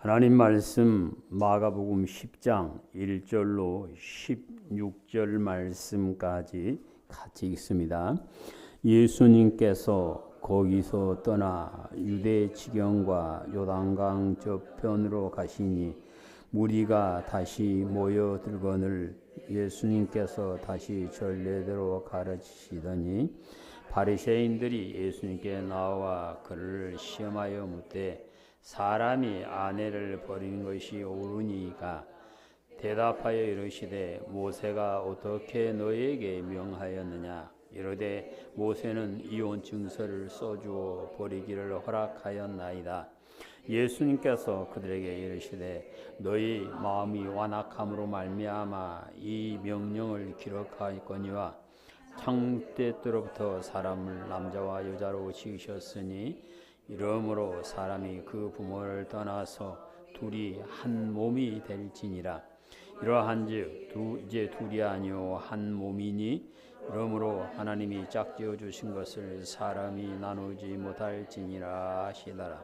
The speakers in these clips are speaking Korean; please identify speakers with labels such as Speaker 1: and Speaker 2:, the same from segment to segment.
Speaker 1: 하나님 말씀 마가복음 10장 1절로 16절 말씀까지 같이 읽습니다. 예수님께서 거기서 떠나 유대 지경과 요단강 저편으로 가시니 무리가 다시 모여들거늘 예수님께서 다시 전례대로 가르치시더니 바리새인들이 예수님께 나와 그를 시험하여 묻되 사람이 아내를 버리는 것이 옳으니까 대답하여 이르시되 모세가 어떻게 너에게 명하였느냐 이르되 모세는 이혼 증서를 써주어 버리기를 허락하였나이다. 예수님께서 그들에게 이르시되 너희 마음이 완악함으로 말미암아 이 명령을 기록하였거니와 창세 때로부터 사람을 남자와 여자로 지으셨으니 이러므로 사람이 그 부모를 떠나서 둘이 한 몸이 될지니라. 이러한즉 이제 둘이 아니요 한 몸이니 이러므로 하나님이 짝지어 주신 것을 사람이 나누지 못할지니라 하시더라.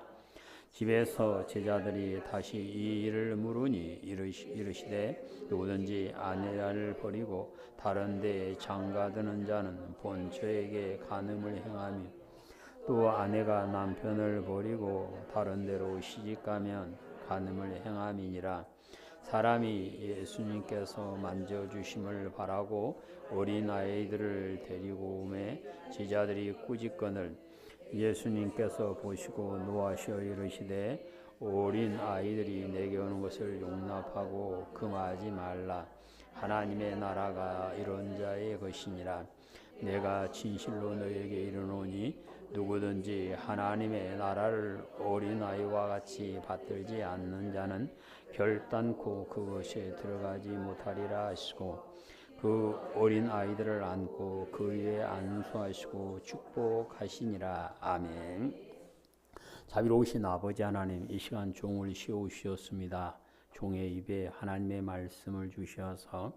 Speaker 1: 집에서 제자들이 다시 이 일을 물으니 이르시되 누구든지 아내를 버리고 다른 데에 장가드는 자는 본처에게 간음을 행하며 또 아내가 남편을 버리고 다른 데로 시집가면 간음을 행함이니라. 사람이 예수님께서 만져주심을 바라고 어린 아이들을 데리고 오매 제자들이 꾸짖거늘 예수님께서 보시고 노하시어 이르시되 어린 아이들이 내게 오는 것을 용납하고 금하지 말라. 하나님의 나라가 이런 자의 것이니라. 내가 진실로 너에게 이르노니 누구든지 하나님의 나라를 어린아이와 같이 받들지 않는 자는 결단코 그것에 들어가지 못하리라 하시고 그 어린아이들을 안고 그 위에 안수하시고 축복하시니라. 아멘. 자비로우신 아버지 하나님, 이 시간 종을 씌우셨습니다. 종의 입에 하나님의 말씀을 주셔서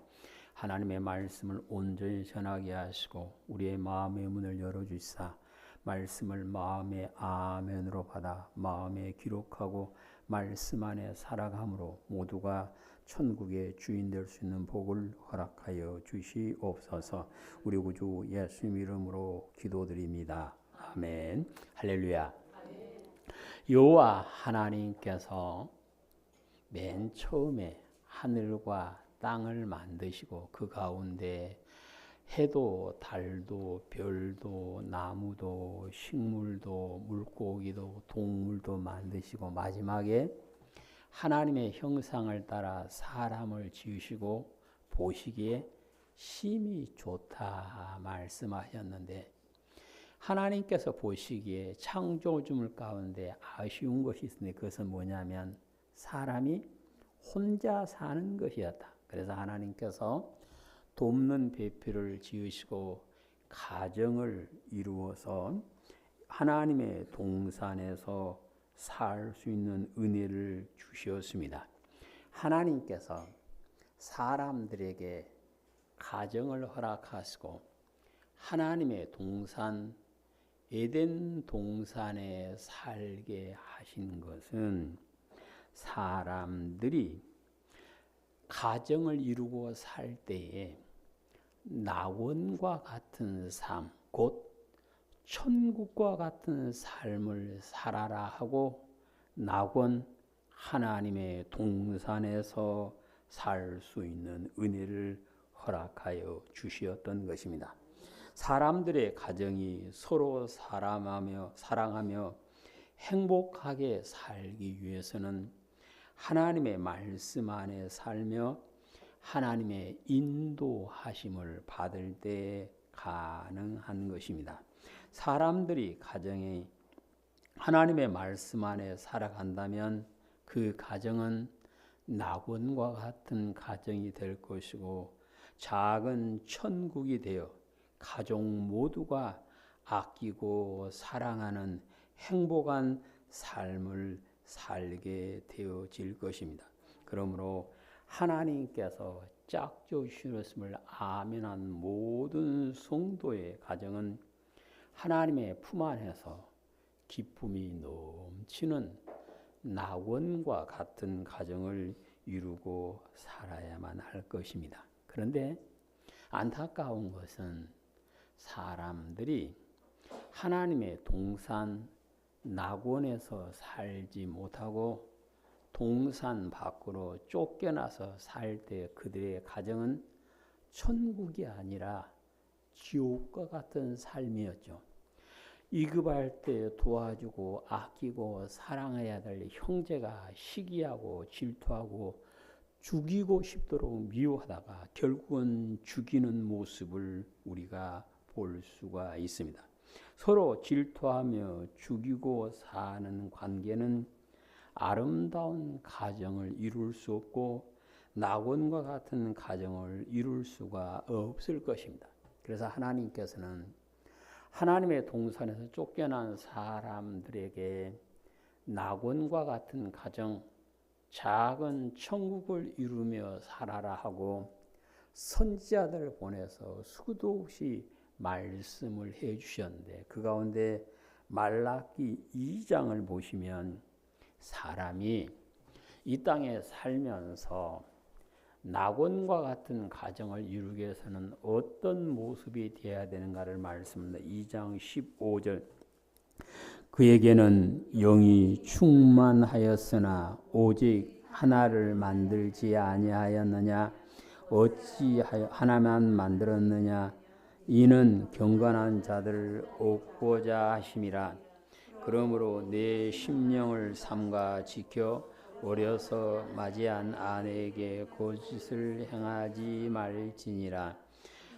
Speaker 1: 하나님의 말씀을 온전히 전하게 하시고 우리의 마음의 문을 열어주시사 말씀을 마음의 아멘으로 받아 마음에 기록하고 말씀 안에 살아감으로 모두가 천국의 주인 될 수 있는 복을 허락하여 주시옵소서. 우리 구주 예수님 이름으로 기도드립니다. 아멘. 할렐루야. 여호와 하나님께서 맨 처음에 하늘과 땅을 만드시고 그 가운데 해도 달도 별도 나무도 식물도 물고기도 동물도 만드시고 마지막에 하나님의 형상을 따라 사람을 지으시고 보시기에 심히 좋다 말씀하셨는데 하나님께서 보시기에 창조주물 가운데 아쉬운 것이 있는데 그것은 뭐냐면 사람이 혼자 사는 것이었다. 그래서 하나님께서 돕는 배필을 지으시고 가정을 이루어서 하나님의 동산에서 살 수 있는 은혜를 주셨습니다. 하나님께서 사람들에게 가정을 허락하시고 하나님의 동산 에덴 동산에 살게 하신 것은 사람들이 가정을 이루고 살 때에 낙원과 같은 삶, 곧 천국과 같은 삶을 살아라 하고 낙원 하나님의 동산에서 살 수 있는 은혜를 허락하여 주시었던 것입니다. 사람들의 가정이 서로 사랑하며 행복하게 살기 위해서는 하나님의 말씀 안에 살며 하나님의 인도하심을 받을 때 가능한 것입니다. 사람들이 가정에 하나님의 말씀 안에 살아간다면 그 가정은 낙원과 같은 가정이 될 것이고 작은 천국이 되어 가족 모두가 아끼고 사랑하는 행복한 삶을 살게 되어질 것입니다. 그러므로 하나님께서 짝져 주셨음을 아멘한 모든 성도의 가정은 하나님의 품 안에서 기쁨이 넘치는 낙원과 같은 가정을 이루고 살아야만 할 것입니다. 그런데 안타까운 것은 사람들이 하나님의 동산 낙원에서 살지 못하고 동산 밖으로 쫓겨나서 살 때 그들의 가정은 천국이 아니라 지옥과 같은 삶이었죠. 위급할 때 도와주고 아끼고 사랑해야 될 형제가 시기하고 질투하고 죽이고 싶도록 미워하다가 결국은 죽이는 모습을 우리가 볼 수가 있습니다. 서로 질투하며 죽이고 사는 관계는 아름다운 가정을 이룰 수 없고 낙원과 같은 가정을 이룰 수가 없을 것입니다. 그래서 하나님께서는 하나님의 동산에서 쫓겨난 사람들에게 낙원과 같은 가정, 작은 천국을 이루며 살아라 하고 선지자들을 보내서 수도 없이 말씀을 해 주셨는데 그 가운데 말라기 2장을 보시면 사람이 이 땅에 살면서 낙원과 같은 가정을 이루기 위해서는 어떤 모습이 되어야 되는가를 말씀합니다. 2장 15절 그에게는 영이 충만하였으나 오직 하나를 만들지 아니하였느냐 어찌하여 하나만 만들었느냐 이는 경건한 자들을 얻고자 하심이라. 그러므로 내 심령을 삼가 지켜 어려서 맞이한 아내에게 거짓을 행하지 말지니라.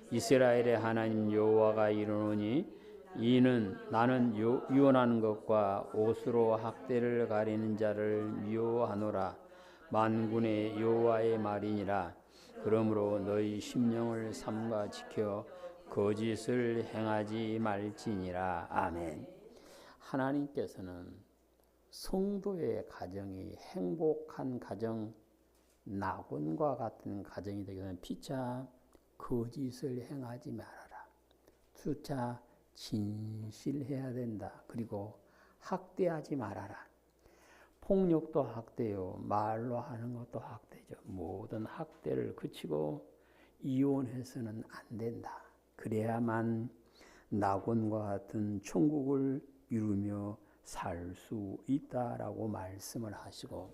Speaker 1: 이스라엘의 하나님 여호와가 이르노니 이는 나는 유언하는 것과 옷으로 학대를 가리는 자를 미워하노라. 만군의 여호와의 말이니라. 그러므로 너희 심령을 삼가 지켜 거짓을 행하지 말지니라. 아멘. 하나님께서는 성도의 가정이 행복한 가정, 낙원과 같은 가정이 되기 위해 피차 거짓을 행하지 말아라. 수차 진실해야 된다. 그리고 학대하지 말아라. 폭력도 학대요. 말로 하는 것도 학대죠. 모든 학대를 그치고 이혼해서는 안 된다. 그래야만 낙원과 같은 천국을 이루며 살 수 있다라고 말씀을 하시고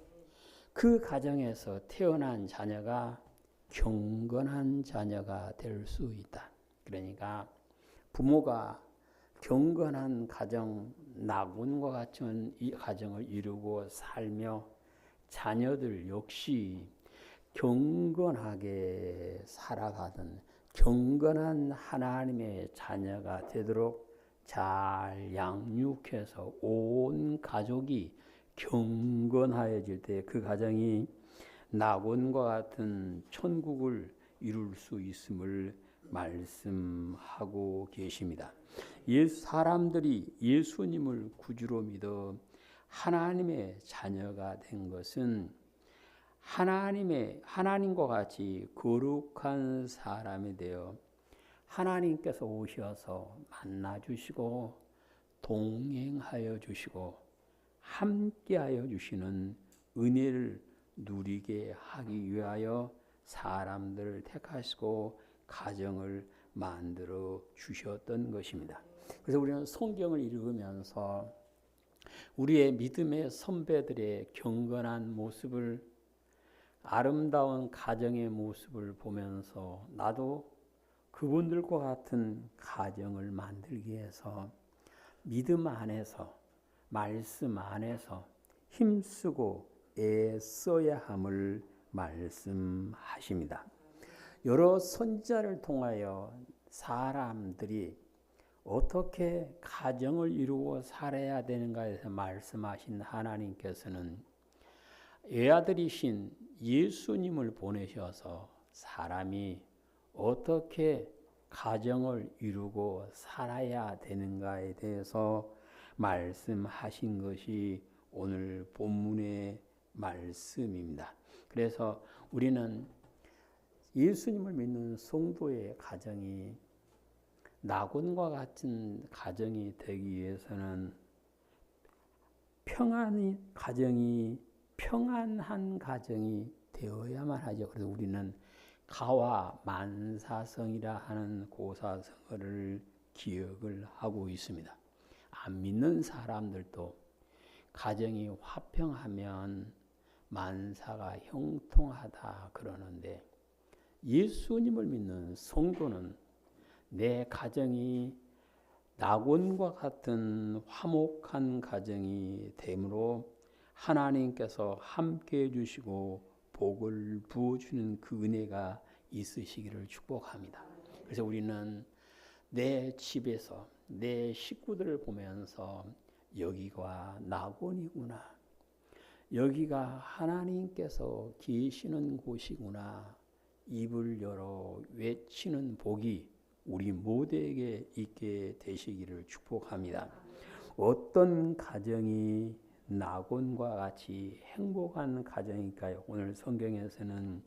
Speaker 1: 그 가정에서 태어난 자녀가 경건한 자녀가 될 수 있다. 그러니까 부모가 경건한 가정, 낙원과 같은 이 가정을 이루고 살며 자녀들 역시 경건하게 살아가던 경건한 하나님의 자녀가 되도록 잘 양육해서 온 가족이 경건하여질 때 그 가정이 낙원과 같은 천국을 이룰 수 있음을 말씀하고 계십니다. 사람들이 예수님을 구주로 믿어 하나님의 자녀가 된 것은 하나님과 같이 거룩한 사람이 되어 하나님께서 오셔서 만나주시고 동행하여 주시고 함께하여 주시는 은혜를 누리게 하기 위하여 사람들을 택하시고 가정을 만들어 주셨던 것입니다. 그래서 우리는 성경을 읽으면서 우리의 믿음의 선배들의 경건한 모습을 아름다운 가정의 모습을 보면서 나도 그분들과 같은 가정을 만들기 위해서 믿음 안에서 말씀 안에서 힘쓰고 애써야 함을 말씀하십니다. 여러 선지자를 통하여 사람들이 어떻게 가정을 이루어 살아야 되는가에 대해서 말씀하신 하나님께서는 외아들이신 예수님을 보내셔서 사람이 어떻게 가정을 이루고 살아야 되는가에 대해서 말씀하신 것이 오늘 본문의 말씀입니다. 그래서 우리는 예수님을 믿는 성도의 가정이 낙원과 같은 가정이 되기 위해서는 평안한 가정이 되어야만 하죠. 그래서 우리는 가와 만사성이라 하는 고사성어를 기억을 하고 있습니다. 안 믿는 사람들도 가정이 화평하면 만사가 형통하다 그러는데, 예수님을 믿는 성도는 내 가정이 낙원과 같은 화목한 가정이 되므로 하나님께서 함께 해주시고 복을 부어주는 그 은혜가 있으시기를 축복합니다. 그래서 우리는 내 집에서 내 식구들을 보면서 여기가 낙원이구나, 여기가 하나님께서 계시는 곳이구나, 입을 열어 외치는 복이 우리 모두에게 있게 되시기를 축복합니다. 어떤 가정이 낙원과 같이 행복한 가정일까요? 오늘 성경에서는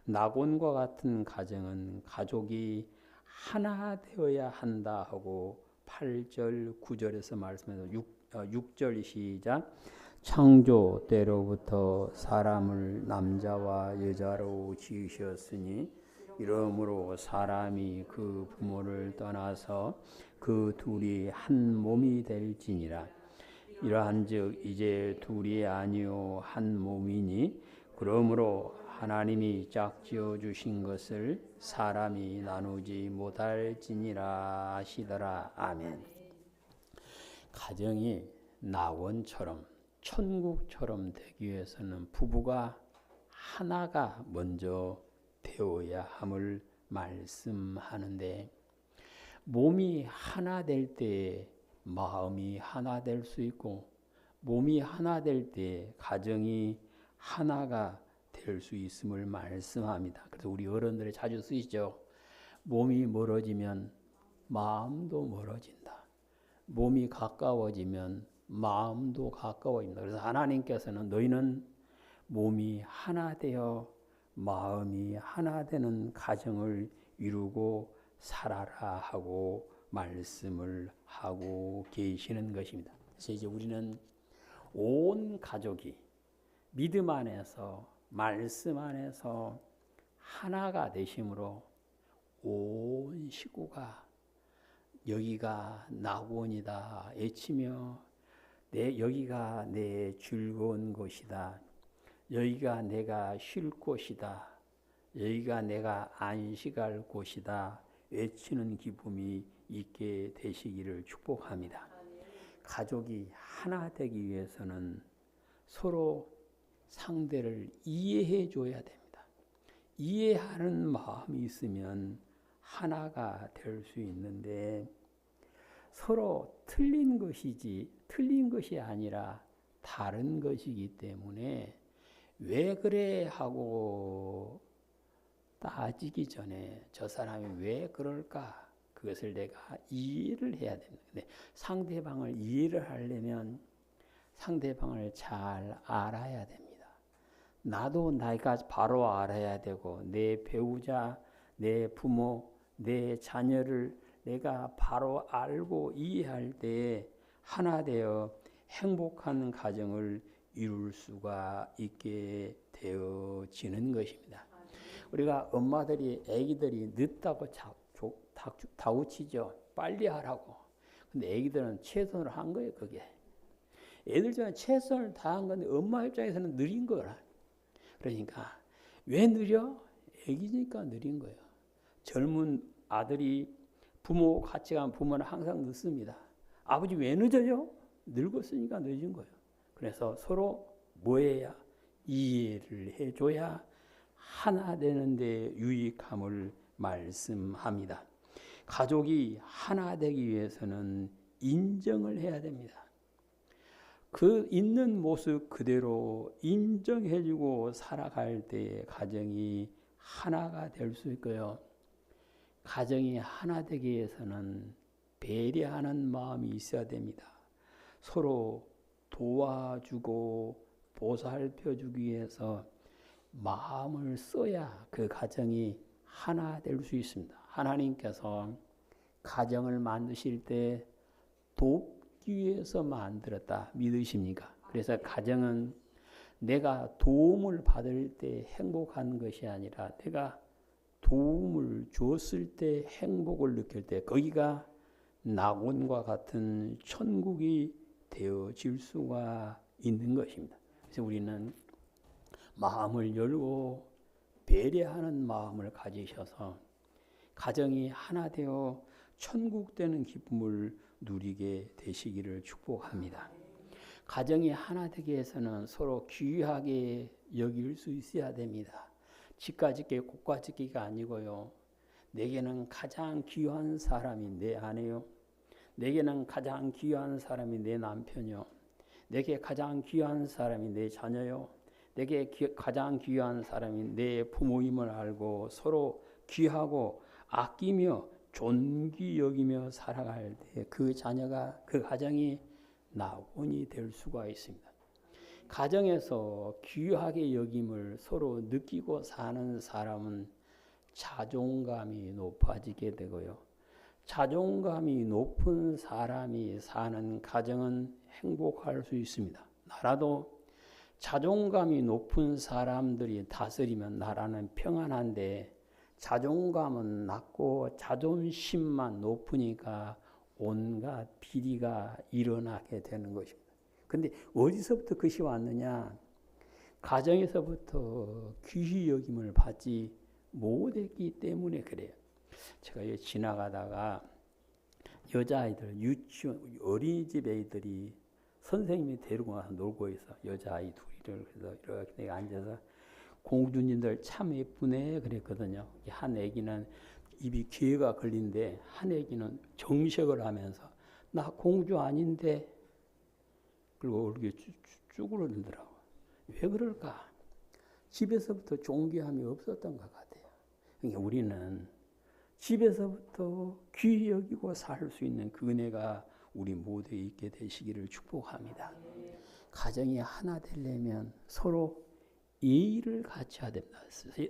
Speaker 1: 낙원과 같은 가정은 가족이 하나 되어야 한다 하고 8절 9절에서 말씀해서 6절 시작. 창조 때로부터 사람을 남자와 여자로 지으셨으니 이러므로 사람이 그 부모를 떠나서 그 둘이 한 몸이 될지니라. 이러한즉 이제 둘이 아니요 한 몸이니 그러므로 하나님이 짝지어 주신 것을 사람이 나누지 못할지니라 하시더라. 아멘. 가정이 낙원처럼 천국처럼 되기 위해서는 부부가 하나가 먼저 되어야 함을 말씀하는데, 몸이 하나 될 때 마음이 하나 될 수 있고, 몸이 하나 될 때 가정이 하나가 될 수 있음을 말씀합니다. 그래서 우리 어른들이 자주 쓰시죠. 몸이 멀어지면 마음도 멀어진다. 몸이 가까워지면 마음도 가까워집니다. 그래서 하나님께서는 너희는 몸이 하나 되어 마음이 하나 되는 가정을 이루고 살아라 하고 말씀을 하고 계시는 것입니다. 그래서 이제 우리는 온 가족이 믿음 안에서 말씀 안에서 하나가 되심으로 온 식구가 여기가 낙원이다 외치며 여기가 내 즐거운 곳이다, 여기가 내가 쉴 곳이다, 여기가 내가 안식할 곳이다 외치는 기쁨이 있게 되시기를 축복합니다. 가족이 하나 되기 위해서는 서로 상대를 이해해 줘야 됩니다. 이해하는 마음이 있으면 하나가 될 수 있는데, 서로 틀린 것이 아니라 다른 것이기 때문에 왜 그래 하고 따지기 전에 저 사람이 왜 그럴까, 그것을 내가 이해를 해야 됩니다. 근데 상대방을 이해를 하려면 상대방을 잘 알아야 됩니다. 나도 내가 바로 알아야 되고, 내 배우자, 내 부모, 내 자녀를 내가 바로 알고 이해할 때 하나 되어 행복한 가정을 이룰 수가 있게 되어지는 것입니다. 우리가 엄마들이 아기들이 늦다고 다우치죠. 빨리 하라고. 근데 아기들은 최선을 한 거예요. 그게 애들 중에 최선을 다한 건데 엄마 입장에서는 느린 거라. 그러니까 왜 느려? 아기니까 느린 거예요. 젊은 아들이 부모 같이 가면 부모는 항상 늦습니다. 아버지 왜 늦어요? 늙었으니까 늦은 거예요. 그래서 서로 뭐 해야? 이해를 해줘야 하나 되는데 유익함을 말씀합니다. 가족이 하나 되기 위해서는 인정을 해야 됩니다. 그 있는 모습 그대로 인정해주고 살아갈 때 가정이 하나가 될 수 있고요. 가정이 하나 되기 위해서는 배려하는 마음이 있어야 됩니다. 서로 도와주고 보살펴주기 위해서 마음을 써야 그 가정이 하나 될 수 있습니다. 하나님께서 가정을 만드실 때 돕기 위해서 만들었다. 믿으십니까? 그래서 가정은 내가 도움을 받을 때 행복한 것이 아니라 내가 도움을 줬을 때 행복을 느낄 때 거기가 낙원과 같은 천국이 되어질 수가 있는 것입니다. 그래서 우리는 마음을 열고 배려하는 마음을 가지셔서 가정이 하나 되어 천국 되는 기쁨을 누리게 되시기를 축복합니다. 가정이 하나 되기 위해서는 서로 귀하게 여길 수 있어야 됩니다. 집가짓기 고가짓기가 아니고요. 내게는 가장 귀한 사람이 내 아내요. 내게는 가장 귀한 사람이 내 남편이요. 내게 가장 귀한 사람이 내 자녀요. 내게 가장 귀한 사람이 내 부모임을 알고 서로 귀하고 아끼며 존귀 여기며 살아갈 때 그 자녀가 그 가정이 낙원이 될 수가 있습니다. 가정에서 귀하게 여김을 서로 느끼고 사는 사람은 자존감이 높아지게 되고요. 자존감이 높은 사람이 사는 가정은 행복할 수 있습니다. 나라도 자존감이 높은 사람들이 다스리면 나라는 평안한데 자존감은 낮고 자존심만 높으니까 온갖 비리가 일어나게 되는 것입니다. 그런데 어디서부터 그것이 왔느냐? 가정에서부터 귀히 여김을 받지 못했기 때문에 그래요. 제가 지나가다가 여자아이들 유치원 어린이집 애들이 선생님이 데리고 와서 놀고 있어. 여자아이 둘이를. 그래서 이렇게 내가 앉아서 공주님들 참 예쁘네 그랬거든요. 한 애기는 입이 기회가 걸린데 한 애기는 정색을 하면서 나 공주 아닌데 그리고 이렇게 쭈그러들더라고. 왜 그럴까? 집에서부터 존귀함이 없었던 것 같아요. 그러니까 우리는 집에서부터 귀히 여기고 살 수 있는 그 은혜가 우리 모두에 있게 되시기를 축복합니다. 가정이 하나 되려면 서로 예의를 갖춰야 됩니다.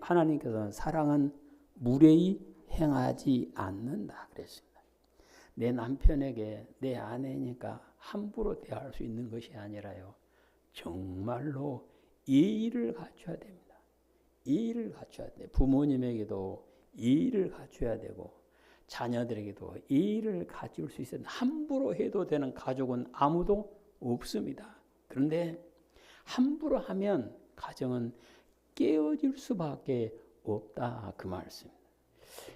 Speaker 1: 하나님께서는 사랑은 무례히 행하지 않는다 그랬습니다. 내 남편에게 내 아내니까 함부로 대할 수 있는 것이 아니라요. 정말로 예의를 갖춰야 됩니다. 예의를 갖춰야 돼. 부모님에게도 예의를 갖춰야 되고 자녀들에게도 예의를 갖출 수 있어야 돼. 함부로 해도 되는 가족은 아무도 없습니다. 그런데 함부로 하면 가정은 깨어질 수밖에 없다 그 말씀입니다.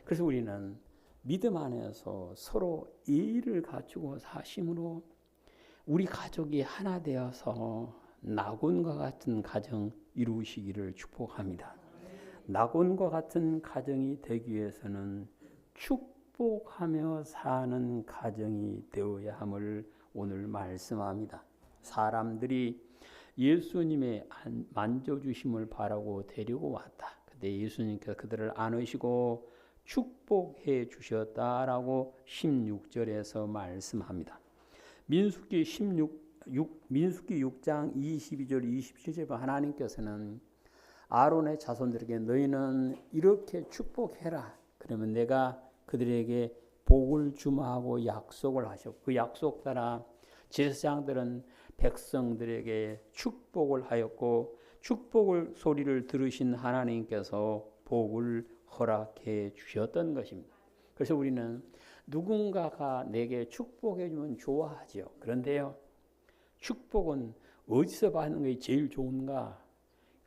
Speaker 1: 그래서 우리는 믿음 안에서 서로 예의를 갖추고 사심으로 우리 가족이 하나 되어서 낙원과 같은 가정 이루시기를 축복합니다. 낙원과 같은 가정이 되기 위해서는 축복하며 사는 가정이 되어야 함을 오늘 말씀합니다. 사람들이 예수님의 만져주심을 바라고 데리고 왔다. 근데 예수님께서 그들을 안으시고 축복해 주셨다라고 16절에서 말씀합니다. 민수기 6장 22절 27절 하나님께서는 아론의 자손들에게 너희는 이렇게 축복해라. 그러면 내가 그들에게 복을 주마하고 약속을 하셨고 그 약속 따라 제사장들은 백성들에게 축복을 하였고 축복을 소리를 들으신 하나님께서 복을 허락해 주셨던 것입니다. 그래서 우리는 누군가가 내게 축복해 주면 좋아하죠. 그런데요. 축복은 어디서 받는 것이 제일 좋은가?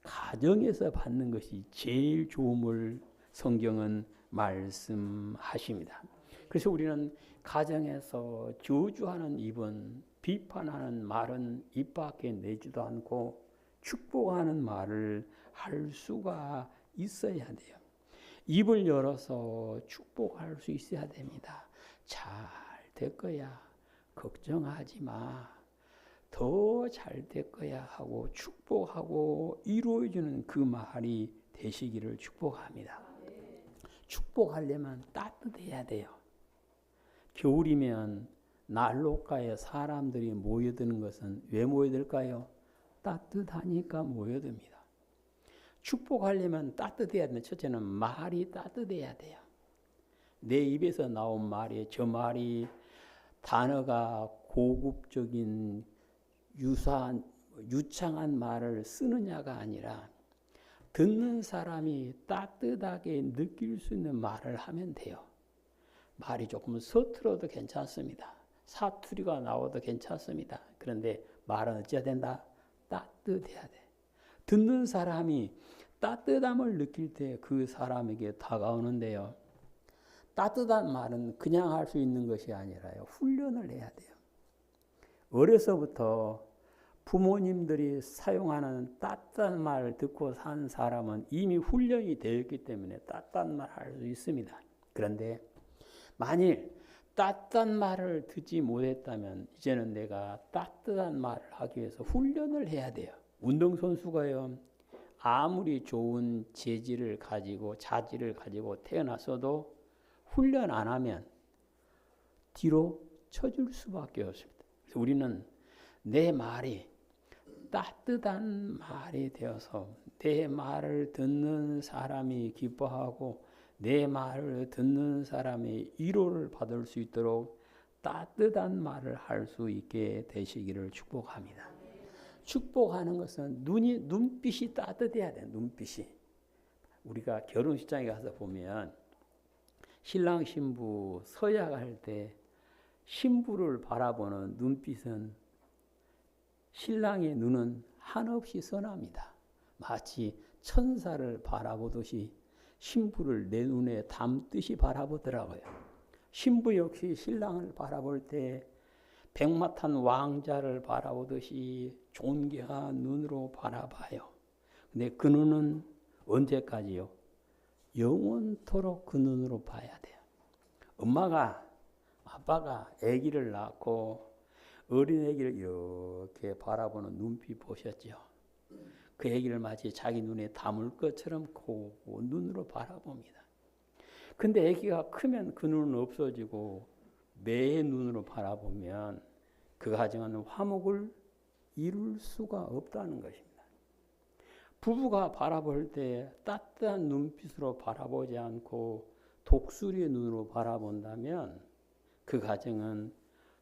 Speaker 1: 가정에서 받는 것이 제일 좋음을 성경은 말씀하십니다. 그래서 우리는 가정에서 저주하는 입은 비판하는 말은 입 밖에 내지도 않고 축복하는 말을 할 수가 있어야 돼요. 입을 열어서 축복할 수 있어야 됩니다. 잘 될 거야. 걱정하지 마. 더 잘 될 거야 하고 축복하고 이루어지는 그 말이 되시기를 축복합니다. 축복하려면 따뜻해야 돼요. 겨울이면 난로가에 사람들이 모여드는 것은 왜 모여들까요? 따뜻하니까 모여듭니다. 축복하려면 따뜻해야 되는 첫째는 말이 따뜻해야 돼요. 내 입에서 나온 말이 저 말이 단어가 고급적인 유창한 말을 쓰느냐가 아니라 듣는 사람이 따뜻하게 느낄 수 있는 말을 하면 돼요. 말이 조금 서툴어도 괜찮습니다. 사투리가 나와도 괜찮습니다. 그런데 말은 어찌해야 된다? 따뜻해야 돼. 듣는 사람이 따뜻함을 느낄 때 그 사람에게 다가오는데요. 따뜻한 말은 그냥 할 수 있는 것이 아니라요. 훈련을 해야 돼요. 어려서부터 부모님들이 사용하는 따뜻한 말을 듣고 산 사람은 이미 훈련이 되었기 때문에 따뜻한 말 할 수 있습니다. 그런데 만일 따뜻한 말을 듣지 못했다면 이제는 내가 따뜻한 말을 하기 위해서 훈련을 해야 돼요. 운동선수가요. 아무리 좋은 재질을 가지고 자질을 가지고 태어났어도 훈련 안 하면 뒤로 쳐줄 수밖에 없습니다. 그래서 우리는 내 말이 따뜻한 말이 되어서 내 말을 듣는 사람이 기뻐하고 내 말을 듣는 사람이 위로를 받을 수 있도록 따뜻한 말을 할 수 있게 되시기를 축복합니다. 축복하는 것은 눈빛이 따뜻해야 돼요. 눈빛이. 우리가 결혼식장에 가서 보면 신랑 신부 서약할 때 신부를 바라보는 눈빛은 신랑의 눈은 한없이 선합니다. 마치 천사를 바라보듯이 신부를 내 눈에 담듯이 바라보더라고요. 신부 역시 신랑을 바라볼 때 백마탄 왕자를 바라보듯이 존귀한 눈으로 바라봐요. 근데 그 눈은 언제까지요? 영원토록 그 눈으로 봐야 돼요. 엄마가, 아빠가 아기를 낳고 어린 아기를 이렇게 바라보는 눈빛 보셨죠? 그 아기를 마치 자기 눈에 담을 것처럼 그 눈으로 바라봅니다. 근데 아기가 크면 그 눈은 없어지고 매의 눈으로 바라보면 그 가정은 화목을 이룰 수가 없다는 것입니다. 부부가 바라볼 때 따뜻한 눈빛으로 바라보지 않고 독수리의 눈으로 바라본다면 그 가정은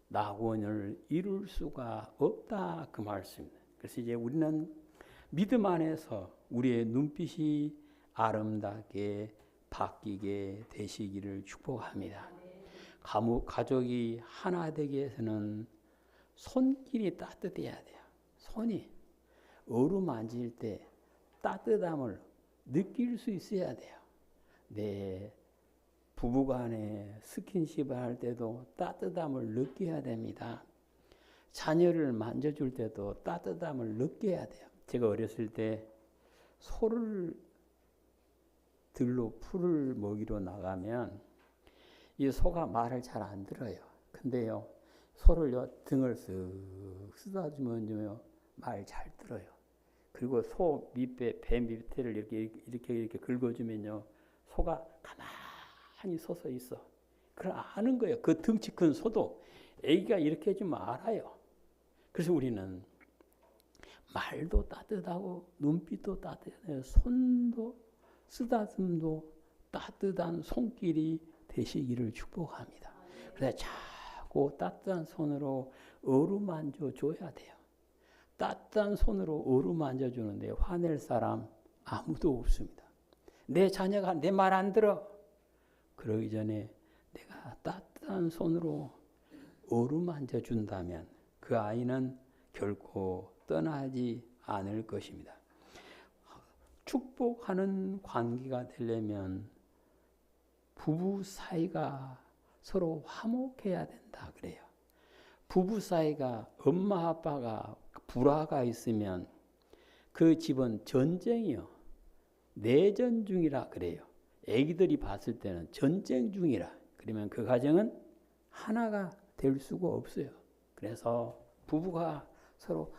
Speaker 1: 낙원을 이룰 수가 없다 그 말씀입니다. 그래서 이제 우리는 믿음 안에서 우리의 눈빛이 아름답게 바뀌게 되시기를 축복합니다. 가족이 하나 되기 위해서는 손길이 따뜻해야 돼요. 손이 어루만질 때 따뜻함을 느낄 수 있어야 돼요. 내 부부간에 스킨십을 할 때도 따뜻함을 느껴야 됩니다. 자녀를 만져줄 때도 따뜻함을 느껴야 돼요. 제가 어렸을 때 소를 들로 풀을 먹이러 나가면 이 소가 말을 잘 안 들어요. 근데요, 소를 등을 쓱 쓰다주면 말 잘 들어요. 그리고 소 밑배, 배 밑에를 이렇게 긁어주면요, 소가 가만히 서서 있어. 그걸 아는 거예요. 그 덩치 큰 소도 애기가 이렇게 해주면 알아요. 그래서 우리는 말도 따뜻하고 눈빛도 따뜻해요. 손도 쓰다듬도 따뜻한 손길이 되시기를 축복합니다. 그래서 자꾸 따뜻한 손으로 어루만져 줘야 돼요. 따뜻한 손으로 어루만져 주는데 화낼 사람 아무도 없습니다. 내 자녀가 내 말 안 들어. 그러기 전에 내가 따뜻한 손으로 어루만져 준다면 그 아이는 결코 떠나지 않을 것입니다. 축복하는 관계가 되려면 부부 사이가 서로 화목해야 된다 그래요. 부부 사이가 엄마 아빠가 불화가 있으면 그 집은 전쟁이요. 내전 중이라 그래요. 애기들이 봤을 때는 전쟁 중이라. 그러면 그 가정은 하나가 될 수가 없어요. 그래서 부부가 서로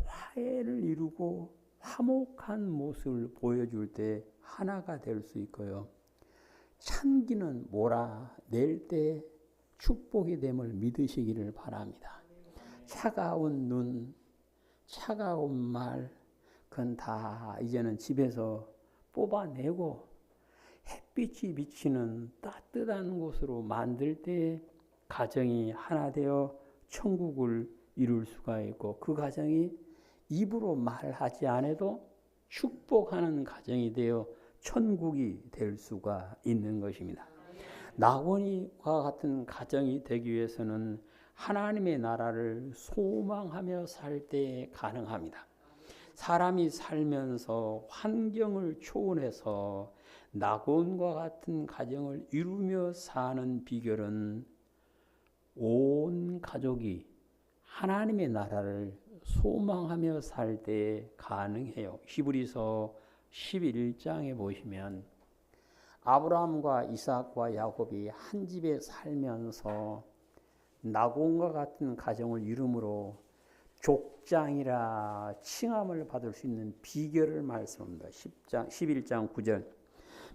Speaker 1: 화해를 이루고 화목한 모습을 보여줄 때 하나가 될 수 있고요. 찬기는 몰아낼 때 축복이 됨을 믿으시기를 바랍니다. 차가운 눈, 차가운 말, 그건 다 이제는 집에서 뽑아내고 햇빛이 비치는 따뜻한 곳으로 만들 때 가정이 하나 되어 천국을 이룰 수가 있고 그 가정이 입으로 말하지 않아도 축복하는 가정이 되어 천국이 될 수가 있는 것입니다. 나고니와 같은 가정이 되기 위해서는 하나님의 나라를 소망하며 살 때 가능합니다. 사람이 살면서 환경을 초월해서 나곤과 같은 가정을 이루며 사는 비결은 온 가족이 하나님의 나라를 소망하며 살 때 가능해요. 히브리서 11장에 보시면 아브라함과 이삭과 야곱이 한 집에 살면서 나곤과 같은 가정을 이루므로 족장이라 칭함을 받을 수 있는 비결을 말씀합니다. 11장 9절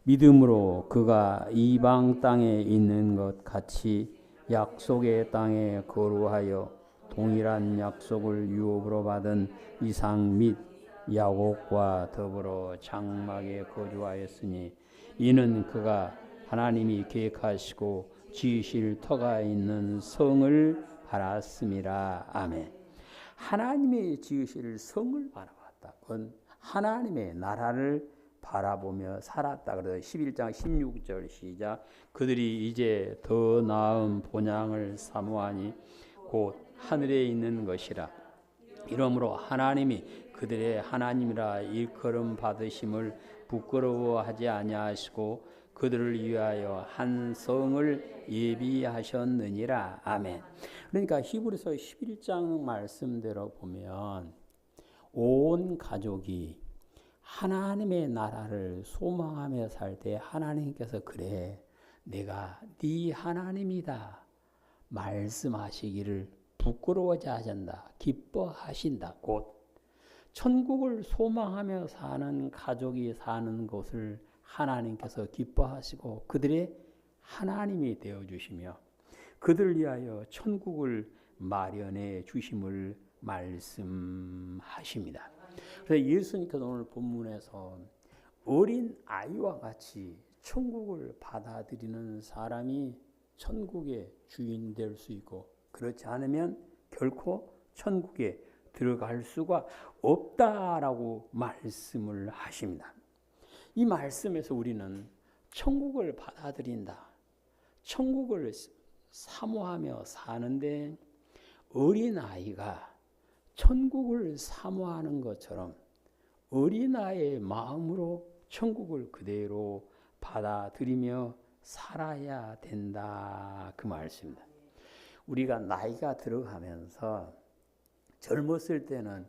Speaker 1: 믿음으로 그가 이방 땅에 있는 것 같이 약속의 땅에 거류하여 동일한 약속을 유업으로 받은 이삭 및 야곱과 더불어 장막에 거주하였으니 이는 그가 하나님이 계획하시고 지으실 터가 있는 성을 바랐음이라. 아멘. 하나님이 지으실 성을 바라봤다. 그건 하나님의 나라를 바라보며 살았다. 그래서 11장 16절 시작. 그들이 이제 더 나은 본향을 사모하니 곧 하늘에 있는 것이라. 이러므로 하나님이 그들의 하나님이라 일컬음 받으심을 부끄러워하지 아니하시고 그들을 위하여 한 성을 예비하셨느니라. 아멘. 그러니까 히브리서 11장 말씀대로 보면 온 가족이 하나님의 나라를 소망하며 살 때 하나님께서 그래 내가 네 하나님이다 말씀하시기를 부끄러워하지 않는다. 기뻐하신다. 곧 천국을 소망하며 사는 가족이 사는 곳을 하나님께서 기뻐하시고 그들의 하나님이 되어주시며 그들을 위하여 천국을 마련해 주심을 말씀하십니다. 그래서 예수님께서 오늘 본문에서 어린 아이와 같이 천국을 받아들이는 사람이 천국의 주인 될 수 있고 그렇지 않으면 결코 천국에 들어갈 수가 없다라고 말씀을 하십니다. 이 말씀에서 우리는 천국을 받아들인다. 천국을 사모하며 사는데 어린아이가 천국을 사모하는 것처럼 어린아이의 마음으로 천국을 그대로 받아들이며 살아야 된다. 그 말씀입니다. 우리가 나이가 들어가면서 젊었을 때는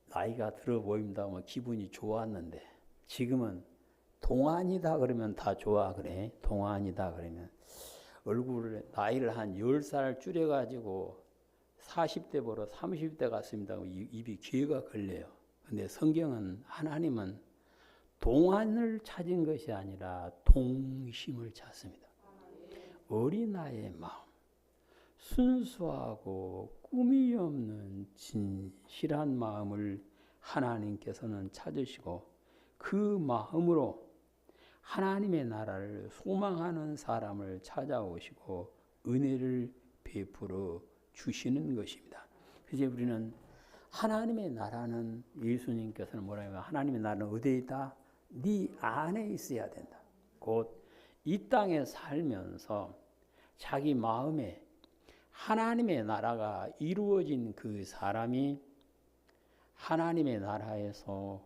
Speaker 1: 나이가 들어 보인다 뭐 기분이 좋았는데 지금은 동안이다 그러면 다 좋아 그래. 동안이다 그러면 얼굴을 나이를 한 10살 줄여가지고 40대 보러 30대 갔습니다. 입이 귀가 걸려요. 근데 성경은 하나님은 동안을 찾은 것이 아니라 동심을 찾습니다. 어린아이의 마음, 순수하고 꿈이 없는 진실한 마음을 하나님께서는 찾으시고 그 마음으로 하나님의 나라를 소망하는 사람을 찾아오시고 은혜를 베풀어 주시는 것입니다. 그래서 우리는 하나님의 나라는 예수님께서는 뭐라고 해요? 하나님의 나라는 어디에 있다? 네 안에 있어야 된다. 곧 이 땅에 살면서 자기 마음에 하나님의 나라가 이루어진 그 사람이 하나님의 나라에서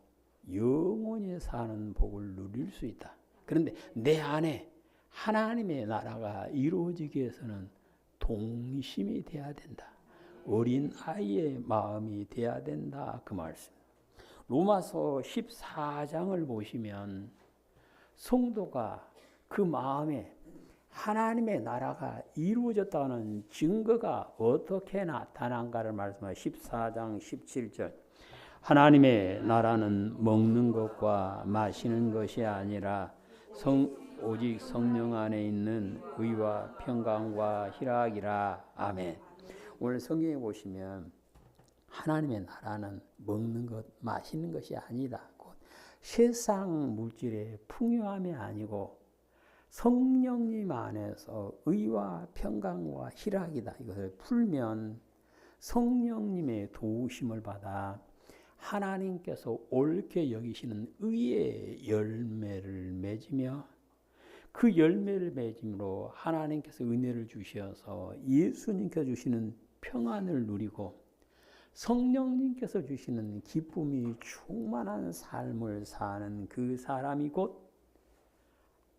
Speaker 1: 영원히 사는 복을 누릴 수 있다. 그런데 내 안에 하나님의 나라가 이루어지기 위해서는 동심이 돼야 된다. 어린 아이의 마음이 돼야 된다. 그 말씀. 로마서 14장을 보시면 성도가 그 마음에 하나님의 나라가 이루어졌다는 증거가 어떻게 나타난가를 말씀하여 14장 17절 하나님의 나라는 먹는 것과 마시는 것이 아니라 오직 성령 안에 있는 의와 평강과 희락이라. 아멘. 오늘 성경에 보시면 하나님의 나라는 먹는 것, 마시는 것이 아니다. 곧 세상 물질의 풍요함이 아니고 성령님 안에서 의와 평강과 희락이다. 이것을 풀면 성령님의 도우심을 받아 하나님께서 옳게 여기시는 의의 열매를 맺으며 그 열매를 맺음으로 하나님께서 은혜를 주셔서 예수님께서 주시는 평안을 누리고 성령님께서 주시는 기쁨이 충만한 삶을 사는 그 사람이 곧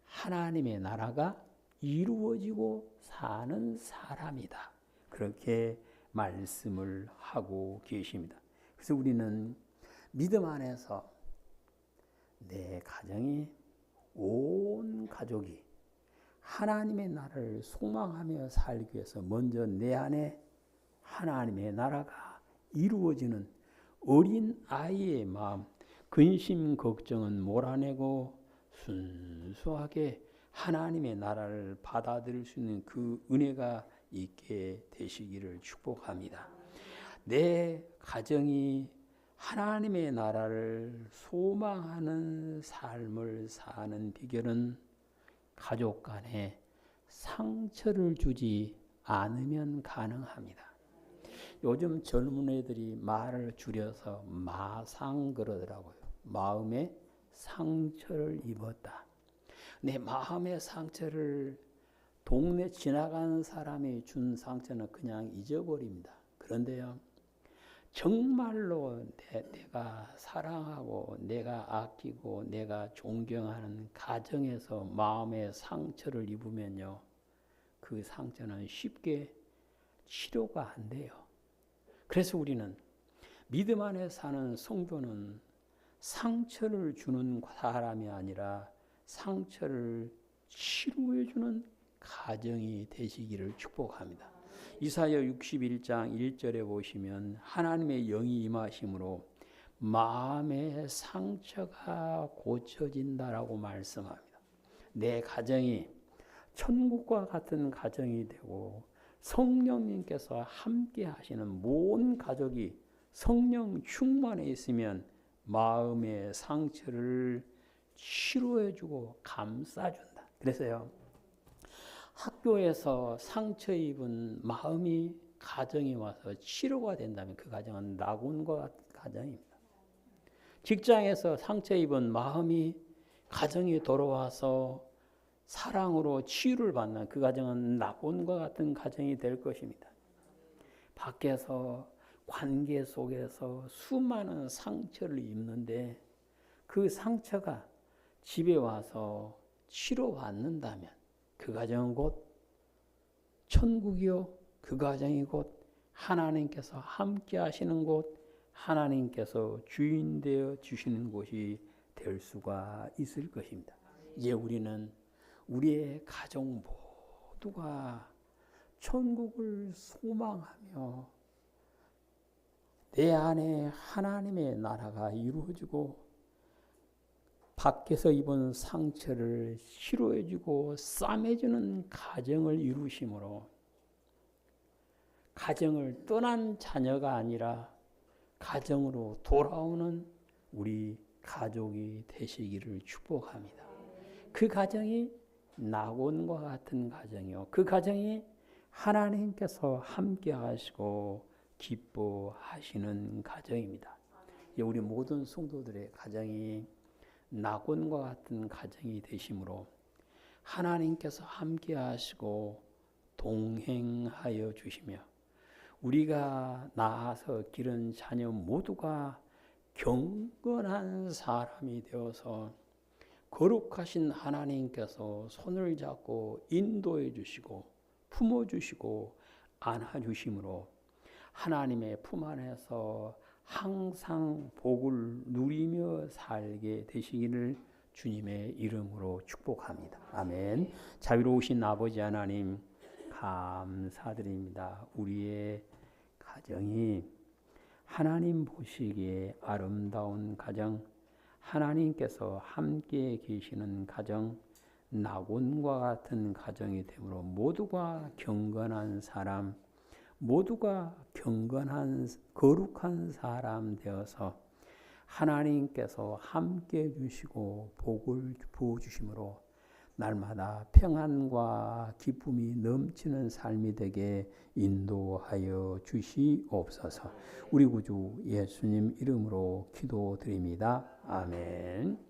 Speaker 1: 하나님의 나라가 이루어지고 사는 사람이다. 그렇게 말씀을 하고 계십니다. 그래서 우리는 믿음 안에서 내 가정이 온 가족이 하나님의 나라를 소망하며 살기 위해서 먼저 내 안에 하나님의 나라가 이루어지는 어린 아이의 마음, 근심 걱정은 몰아내고 순수하게 하나님의 나라를 받아들일 수 있는 그 은혜가 있게 되시기를 축복합니다. 내 가정이 하나님의 나라를 소망하는 삶을 사는 비결은 가족 간에 상처를 주지 않으면 가능합니다. 요즘 젊은 애들이 말을 줄여서 마상 그러더라고요. 마음에 상처를 입었다. 내 마음의 상처를 동네 지나가는 사람이 준 상처는 그냥 잊어버립니다. 그런데요, 정말로 내가 사랑하고 내가 아끼고 내가 존경하는 가정에서 마음의 상처를 입으면요, 그 상처는 쉽게 치료가 안 돼요. 그래서 우리는 믿음 안에 사는 성도는 상처를 주는 사람이 아니라 상처를 치료해주는 가정이 되시기를 축복합니다. 이사야 61장 1절에 보시면 하나님의 영이 임하심으로 마음의 상처가 고쳐진다라고 말씀합니다. 내 가정이 천국과 같은 가정이 되고 성령님께서 함께 하시는 모든 가족이 성령 충만해 있으면 마음의 상처를 치료해주고 감싸준다. 그래서요, 학교에서 상처 입은 마음이 가정에 와서 치료가 된다면 그 가정은 낙원과 같은 가정입니다. 직장에서 상처 입은 마음이 가정에 돌아와서 사랑으로 치유를 받는 그 가정은 낙원과 같은 가정이 될 것입니다. 밖에서 관계 속에서 수많은 상처를 입는데 그 상처가 집에 와서 치료받는다면 그 가정은 곧 천국이요, 그 가정이 곧 하나님께서 함께 하시는 곳, 하나님께서 주인 되어 주시는 곳이 될 수가 있을 것입니다. 이제 우리는 우리의 가족 모두가 천국을 소망하며 내 안에 하나님의 나라가 이루어지고 밖에서 입은 상처를 치료해주고 싸매주는 가정을 이루심으로 가정을 떠난 자녀가 아니라 가정으로 돌아오는 우리 가족이 되시기를 축복합니다. 그 가정이 낙원과 같은 가정이요, 그 가정이 하나님께서 함께 하시고 기뻐하시는 가정입니다. 우리 모든 성도들의 가정이 낙원과 같은 가정이 되심으로 하나님께서 함께 하시고 동행하여 주시며 우리가 낳아서 기른 자녀 모두가 경건한 사람이 되어서 거룩하신 하나님께서 손을 잡고 인도해 주시고 품어 주시고 안아 주심으로 하나님의 품 안에서 항상 복을 누리며 살게 되시기를 주님의 이름으로 축복합니다. 아멘. 자비로우신 아버지 하나님 감사드립니다. 우리의 가정이 하나님 보시기에 아름다운 가정, 하나님께서 함께 계시는 가정, 낙원과 같은 가정이 되므로 모두가 경건한 사람, 모두가 경건한 거룩한 사람 되어서 하나님께서 함께 주시고 복을 부어 주심으로 날마다 평안과 기쁨이 넘치는 삶이 되게 인도하여 주시옵소서. 우리 구주 예수님 이름으로 기도드립니다. 아멘.